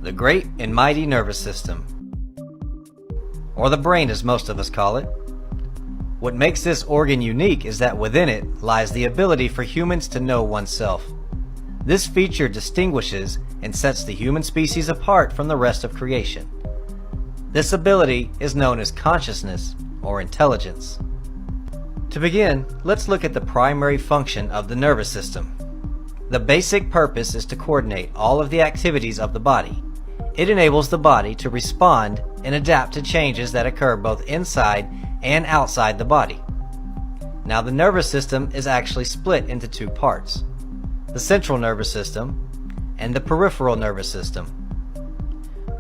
the great and mighty nervous system, or the brain as most of us call it. What makes this organ unique is that within it lies the ability for humans to know oneself. This feature distinguishes and sets the human species apart from the rest of creation. This ability is known as consciousness or intelligence. To begin, let's look at the primary function of the nervous system. The basic purpose is to coordinate all of the activities of the body. It enables the body to respond and adapt to changes that occur both inside and outside the body. Now, the nervous system is actually split into two parts: the central nervous system and the peripheral nervous system.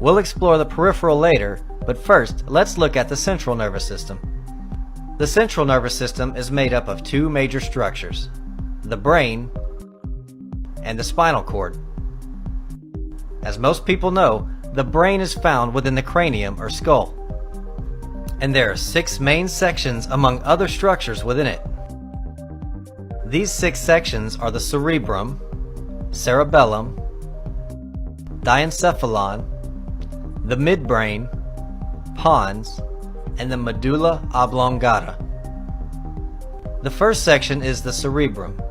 We'll explore the peripheral later, but first let's look at the central nervous system. The central nervous system is made up of two major structures: the brain and the spinal cord. As most people know, the brain is found within the cranium or skull, and there are 6 main sections among other structures within it. These 6 sections are the cerebrum, cerebellum, diencephalon, the midbrain, pons, and the medulla oblongata. The first section is the cerebrum.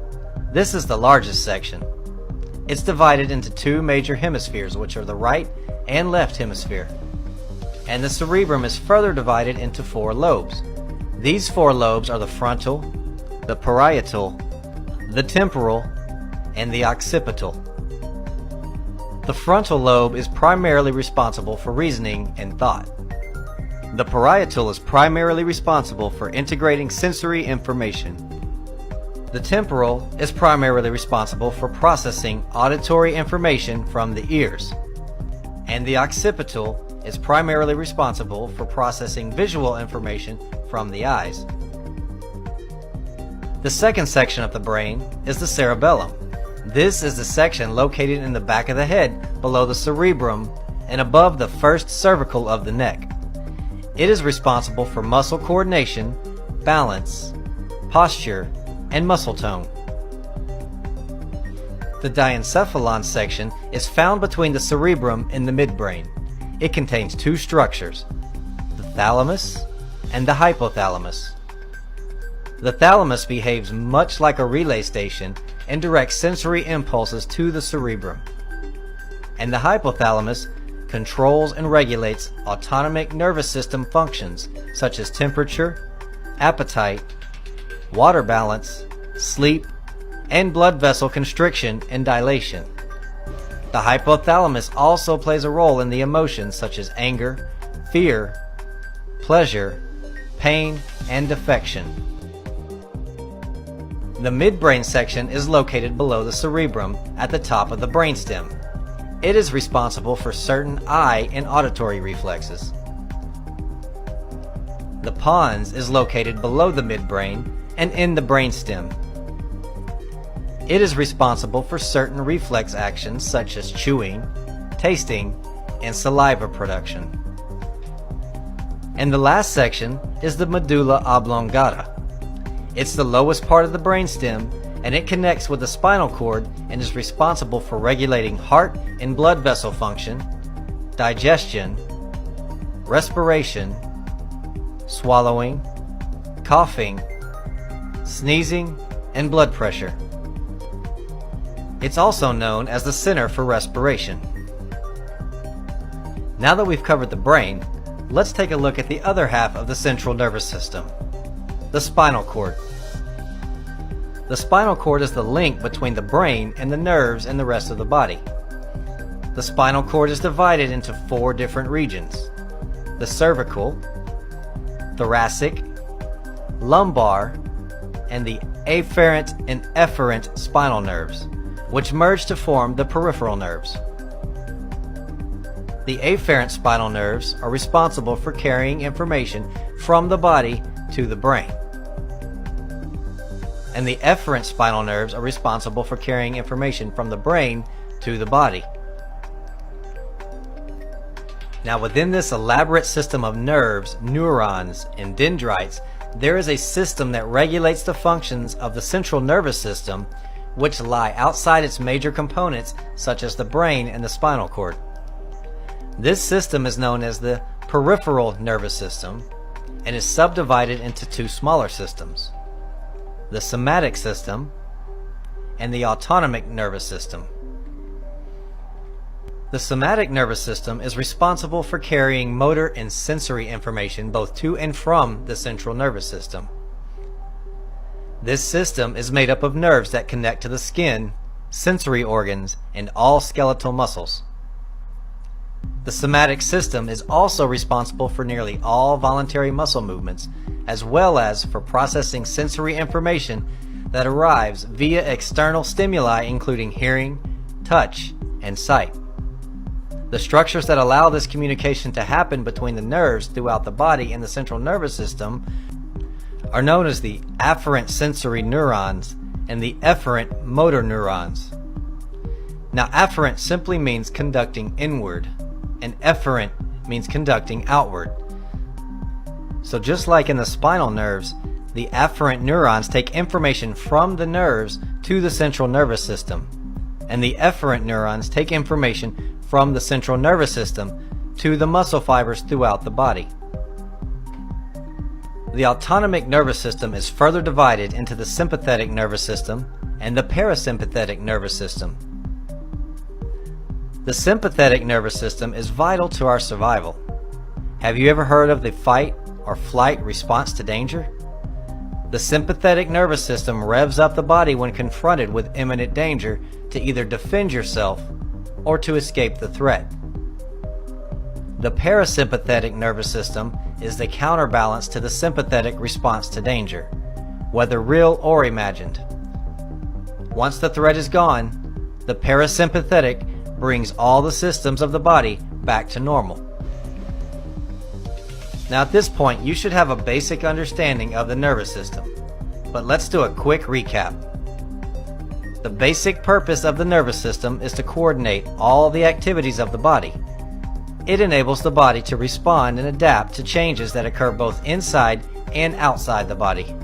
This is the largest section. It's divided into 2 major hemispheres, which are the right and left hemisphere. And the cerebrum is further divided into 4 lobes. These 4 lobes are the frontal, the parietal, the temporal, and the occipital. The frontal lobe is primarily responsible for reasoning and thought. The parietal is primarily responsible for integrating sensory information. The temporal is primarily responsible for processing auditory information from the ears. And the occipital is primarily responsible for processing visual information from the eyes. The second section of the brain is the cerebellum. This is the section located in the back of the head, below the cerebrum, and above the first cervical of the neck. It is responsible for muscle coordination, balance, posture, and muscle tone. The diencephalon section is found between the cerebrum and the midbrain. It contains 2 structures: the thalamus and the hypothalamus. The thalamus behaves much like a relay station and directs sensory impulses to the cerebrum. And the hypothalamus controls and regulates autonomic nervous system functions such as temperature, appetite, water balance, sleep, and blood vessel constriction and dilation. The hypothalamus also plays a role in the emotions such as anger, fear, pleasure, pain, and affection. The midbrain section is located below the cerebrum at the top of the brainstem. It is responsible for certain eye and auditory reflexes. The pons is located below the midbrain and in the brainstem. It is responsible for certain reflex actions such as chewing, tasting, and saliva production. And the last section is the medulla oblongata. It's the lowest part of the brainstem, and it connects with the spinal cord and is responsible for regulating heart and blood vessel function, digestion, respiration, swallowing, coughing, sneezing, and blood pressure. It's also known as the center for respiration. Now that we've covered the brain, let's take a look at the other half of the central nervous system, the spinal cord. The spinal cord is the link between the brain and the nerves and the rest of the body. The spinal cord is divided into 4 different regions: the cervical, thoracic, lumbar, and the afferent and efferent spinal nerves, which merge to form the peripheral nerves. The afferent spinal nerves are responsible for carrying information from the body to the brain. And the efferent spinal nerves are responsible for carrying information from the brain to the body. Now, within this elaborate system of nerves, neurons, and dendrites, there is a system that regulates the functions of the central nervous system, which lie outside its major components such as the brain and the spinal cord. This system is known as the peripheral nervous system and is subdivided into two smaller systems, the somatic system and the autonomic nervous system. The somatic nervous system is responsible for carrying motor and sensory information both to and from the central nervous system. This system is made up of nerves that connect to the skin, sensory organs, and all skeletal muscles. The somatic system is also responsible for nearly all voluntary muscle movements, as well as for processing sensory information that arrives via external stimuli including hearing, touch, and sight. The structures that allow this communication to happen between the nerves throughout the body and the central nervous system are known as the afferent sensory neurons and the efferent motor neurons. Now, afferent simply means conducting inward, and efferent means conducting outward. So just like in the spinal nerves, the afferent neurons take information from the nerves to the central nervous system, and the efferent neurons take information from the central nervous system to the muscle fibers throughout the body. The autonomic nervous system is further divided into the sympathetic nervous system and the parasympathetic nervous system. The sympathetic nervous system is vital to our survival. Have you ever heard of the fight or flight response to danger? The sympathetic nervous system revs up the body when confronted with imminent danger to either defend yourself or to escape the threat. The parasympathetic nervous system is the counterbalance to the sympathetic response to danger, whether real or imagined. Once the threat is gone, the parasympathetic brings all the systems of the body back to normal. Now at this point, you should have a basic understanding of the nervous system, but let's do a quick recap. The basic purpose of the nervous system is to coordinate all the activities of the body. It enables the body to respond and adapt to changes that occur both inside and outside the body.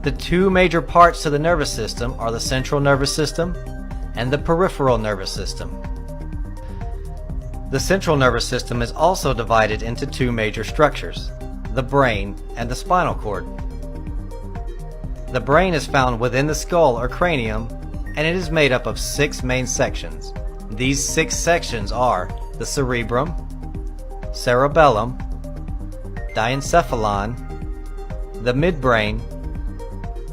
The two major parts to the nervous system are the central nervous system and the peripheral nervous system. The central nervous system is also divided into two major structures, the brain and the spinal cord. The brain is found within the skull or cranium, and it is made up of 6 main sections. These 6 sections are the cerebrum, cerebellum, diencephalon, the midbrain,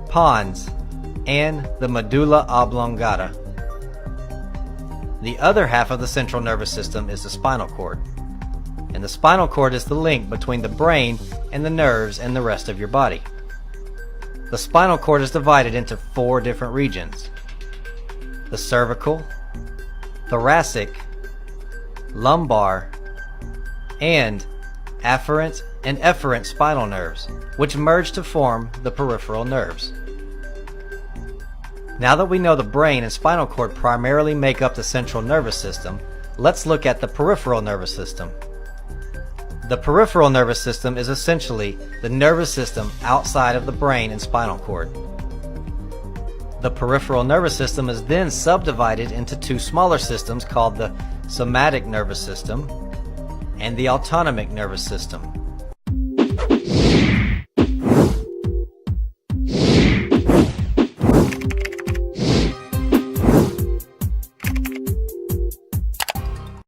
pons, and the medulla oblongata. The other half of the central nervous system is the spinal cord, and the spinal cord is the link between the brain and the nerves and the rest of your body. The spinal cord is divided into 4 different regions: the cervical, thoracic, lumbar, and afferent and efferent spinal nerves, which merge to form the peripheral nerves. Now that we know the brain and spinal cord primarily make up the central nervous system, let's look at the peripheral nervous system. The peripheral nervous system is essentially the nervous system outside of the brain and spinal cord. The peripheral nervous system is then subdivided into 2 smaller systems called the somatic nervous system and the autonomic nervous system.